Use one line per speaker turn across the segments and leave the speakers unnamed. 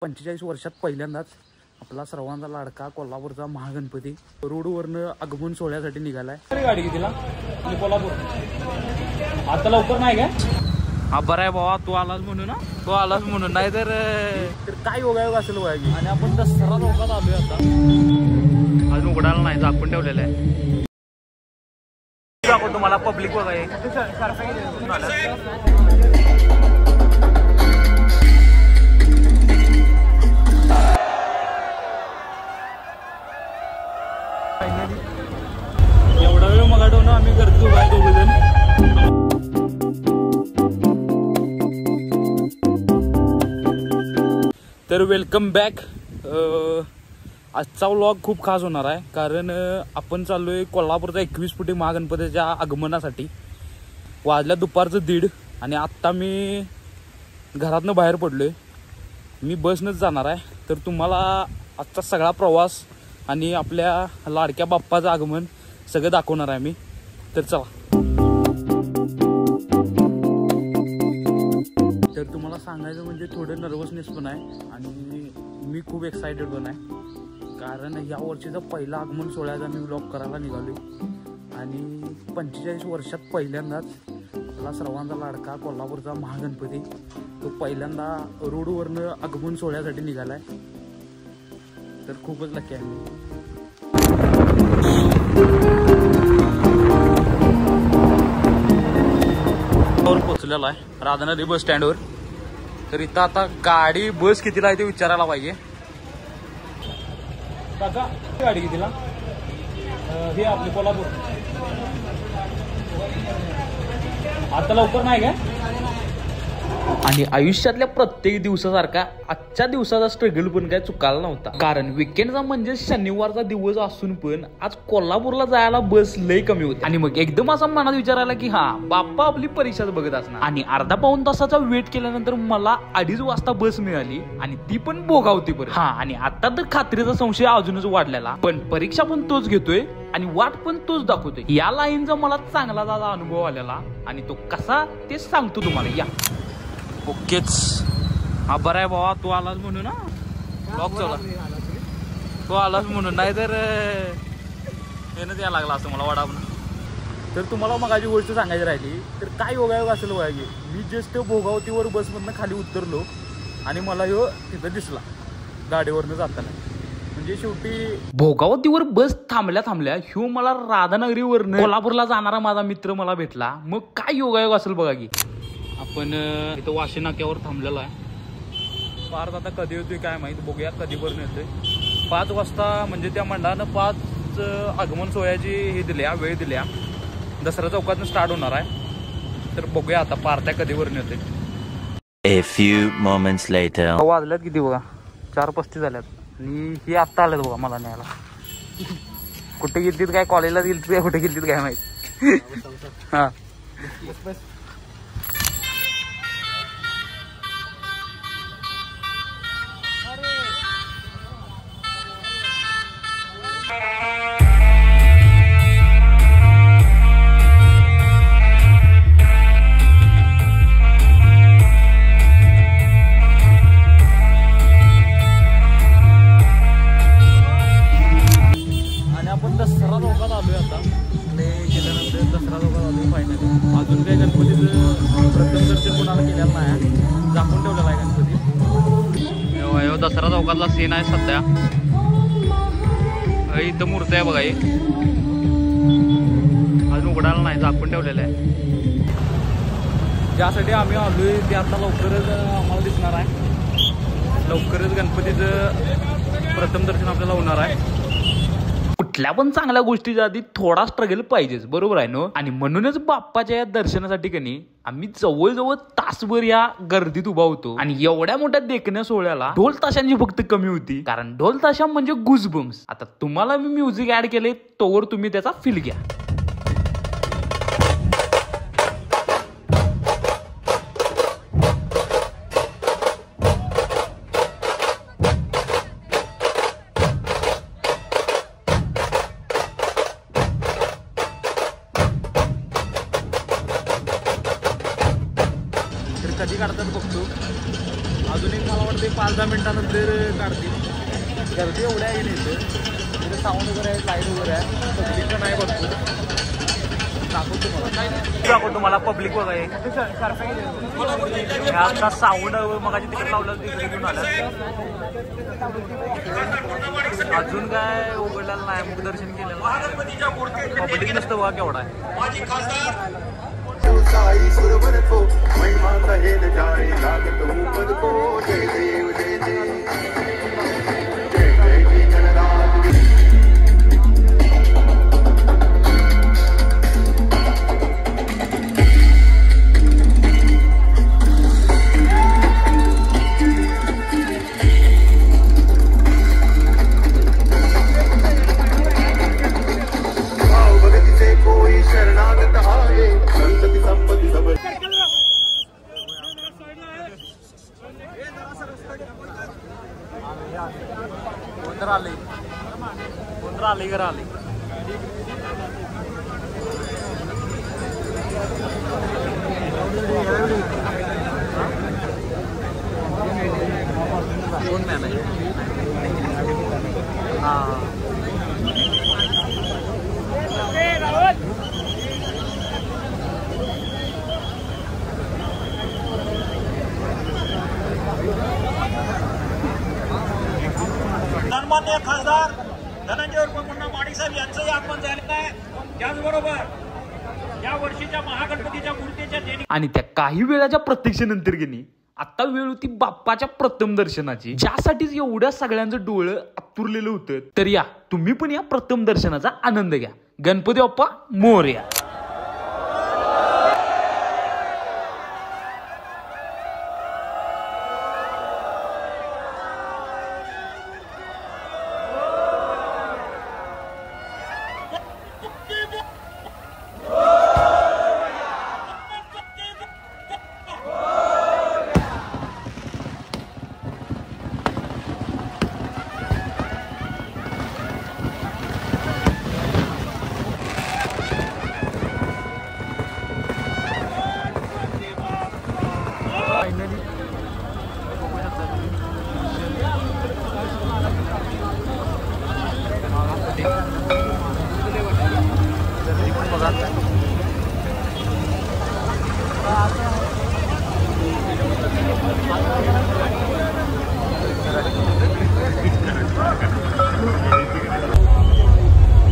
45 वर्षात पहिल्यांदाच आपला सर्वांचा लाडका कोल्हापूरचा महागणपती रोडवरनं आगमन सोहळ्यासाठी निघालाय।
गाडी कितीला? कोल्हापूर आता लवकर नाही का?
हा बरं आहे बाबा, तू आलास म्हणून ना, तू आलास म्हणून, नाही तर काय योगायोग असेल वयाची।
आणि आपण दसरा चौकात आलोय आता,
अजून उघडायला नाही, झाकून ठेवलेलं आहे। दाखव तुम्हाला पब्लिक बघाय
एवढा वेळ मला आठवणं आम्ही करतो काय दोघेजण।
तर वेलकम बॅक। आजचा व्लॉग खूप खास होणार आहे, कारण आपण चाललोय कोल्हापूरचा 21 फुटी महागणपतीच्या आगमनासाठी। वाजल्या दुपारचं 1:30 आणि आत्ता मी घरातनं बाहेर पडलोय। मी बसनंच जाणार आहे, तर तुम्हाला आजचा सगळा प्रवास आणि आपल्या लाडक्या बाप्पाचं आगमन सगळं दाखवणार आहे मी। तर चला, तर तुम्हाला सांगायचं म्हणजे थोडं नर्वसनेस पण आहे आणि मी खूप एक्सायटेड पण आहे, कारण या वर्षीचा पहिला आगमन सोहळ्याचा मी व्लॉग करायला निघालोय। आणि 45 वर्षात पहिल्यांदाच आपला सर्वांचा लाडका कोल्हापूरचा महागणपती तो पहिल्यांदा रोडवरनं आगमन सोहळ्यासाठी निघालाय। तर खूपच लकी आहे मी। पोचलेला आहे राधानगरी बस स्टँडवर। तर इथं आता गाडी बस कितीला आहे ते विचारायला पाहिजे।
काका गाडी कितीला? हे आपली कोल्हापूर आता लवकर नाही का?
आणि आयुष्यातल्या प्रत्येक दिवसासारखा आजच्या दिवसाचा स्ट्रगल पण काय चुकायला नव्हता, कारण विकेंडचा म्हणजे शनिवारचा दिवस असून पण आज कोल्हापूरला जायला बस लय कमी होती। आणि मग एकदम असा मनात विचारायला की हा बाप्पा आपली परीक्षाच बघत असणार। आणि अर्धा पाऊण तासाचा वेट केल्यानंतर मला 2:30 वाजता बस मिळाली, आणि ती पण भोगावती परत। हा, आणि आता तर खात्रीचा संशय अजूनच वाढलेला, पण परीक्षा पण तोच घेतोय आणि वाट पण तोच दाखवतोय। या लाईनचा मला चांगला दादा अनुभव आलेला, आणि तो कसा ते सांगतो तुम्हाला। या ओकेच, हा बरं आहे बाबा, तू आलास म्हणून ना, ब्लॉग चला, तू आलास म्हणून, नाही तर येणंच यायला लागला असं मला वाटावं। तर तुम्हाला मगाची गोष्ट सांगायची राहिली, तर काय योगायोग असेल वयाची। मी जस्ट भोगावतीवर बसमधनं खाली उतरलो आणि मला ह्यो तिथं दिसला गाडीवरनं जाताना। म्हणजे शेवटी भोगावतीवर बस थांबल्या ह्यो मला राधानगरीवरनं कोल्हापूरला जाणारा माझा मित्र मला भेटला। मग काय योगायोग असेल बघा की। आपण इथं वाशी नाक्यावर थांबलेलो आहे। फार आता कधी येतोय काय माहिती, बघूया कधीपर्यंत येतोय। 5 वाजता म्हणजे त्या मंडळानं 5 आगमन सोहळ्याची हे दिल्या, वेळ दिल्या, दसरा चौकातनं स्टार्ट होणार आहे। तर बघूया आता पार्ट्या कधीपर्यंत येतोय।
A few moments later.
वाजल्यात किती बघा, 4:35 झाल्यात, आणि हे आत्ता आल्यात बघा मला न्यायला। कुठे गेलतीत काय, कॉलेजला गेलतीत काय, कुठे गेलतीत काय माहिती। हा अजून काही गणपतीचं प्रथम दर्शन कोणाला केलेलं नाही, झाकून ठेवलेला आहे गणपती। दसरा चौकातला सीन आहे सध्या। इथं मूर्ती आहे बघा, अजून उघडायला नाही, झाकून ठेवलेलं आहे। ज्यासाठी आम्ही आलोय ते आता लवकरच आम्हाला दिसणार आहे। लवकरच गणपतीचं प्रथम दर्शन आपल्याला होणार आहे। कुठल्या पण चांगल्या गोष्टीच्या आधी थोडा स्ट्रगल पाहिजेच, बरोबर आहे ना। आणि म्हणूनच बाप्पाच्या या दर्शनासाठी कनी आम्ही जवळजवळ तासभर या गर्दीत उभा होतो। आणि एवढ्या मोठ्या देखण्या सोहळ्याला ढोल ताशांची फक्त कमी होती, कारण ढोल ताशा म्हणजे गुजबम्स। आता तुम्हाला मी म्युझिक ऍड केले, तोवर तुम्ही त्याचा फील घ्या। कधी काढतात बघतो। अजून एक मला वाटतं 5-10 मिनिटानंतर काढतील. गर्दी एवढ्या आहे नाही इथे साऊंड वगैरे आहे, लाईट वगैरे आहे, पब्लिक पण आहे भरपूर. दाखवतो तुम्हाला पब्लिक वगैरे आता साऊंड मग तिकडे लावलं तिकडे घेऊन आलं. अजून काय उघडलेलं नाही, मुख दर्शन केलेलं पब्लिक नसतं बघा केवढा आहे. आले घर आले. कोण मॅन आहे?
सन्माननीय खासदार धनंजय उर्फ मुन्ना माडिक साहेब यांचंही आगमन झालेलं आहे. त्याचबरोबर या वर्षीच्या महागणपतीच्या मूर्तीच्या देणी
आणि त्या काही वेळाच्या प्रतीक्षेनंतर गेली आता वेळ होती बाप्पाच्या प्रथम दर्शनाची, ज्यासाठीच एवढ्या सगळ्यांचं डोळं आतुरलेलं होतं. तर या तुम्ही पण या प्रथम दर्शनाचा आनंद घ्या. गणपती बाप्पा मोरया.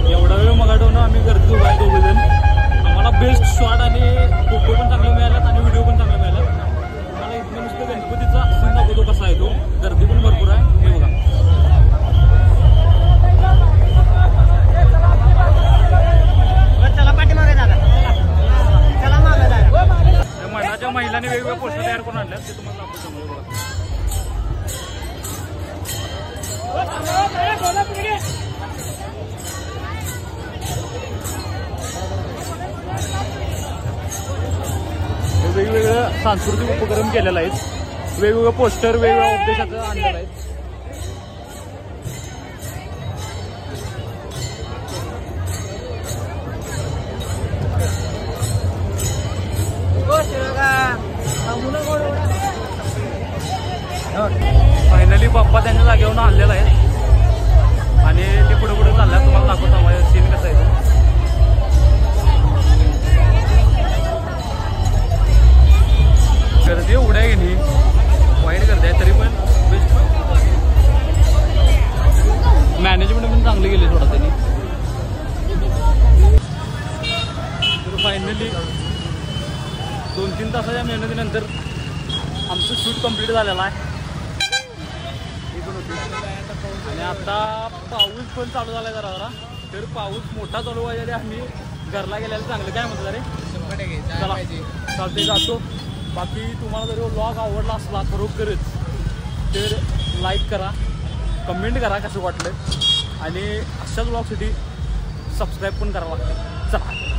एवढा वेळ मगाडवून आम्ही करतो काय दोघंजण. आम्हाला बेस्ट शॉट आणि फोटो पण चांगले मिळालेत आणि व्हिडिओ पण चांगले मिळाला. मला इथं नुसतं गणपतीचा सीन दाखवतो कसा आहे तो. गर्दी पण भरपूर आहे. हे बघा मनाच्या महिलांनी वेगवेगळे पोस्टर तयार करून आणल्यात ते तुम्हाला दाखवतो. वेगवेगळं सांस्कृतिक उपक्रम केलेला आहे. वेगवेगळं पोस्टर वेगवेगळ्या उद्देशाचं आणलेलं आहे. फायनली बाप्पा त्यांच्या जागेवरून आणलेला आहे आणि ते पुढे पुढे चालल्या. तुम्हाला दाखवतो सीन कसं आहे. गर्दी एवढ्या आहे की नाही, वाईट गर्दी आहे तरी पण बेस्ट. मॅनेजमेंट पण चांगली गेली थोडा त्यांनी. तर फायनली 2-3 तासाच्या मेहनतीनंतर आमचं शूट कंप्लीट झालेलं आहे. आणि आता पाऊस पण चालू झाला जरा जरा. तर पाऊस मोठा चालू व्हायला आम्ही घरला गेल्याला चांगलं. काय म्हणतो रे? चला चालते जातो. बाकी तुम्हाला जर व्लॉग आवडला असला खरोखरच तर लाईक करा, कमेंट करा कसं वाटलं आणि अशाच व्लॉगसाठी सबस्क्राईब पण करावं लागतं. चला.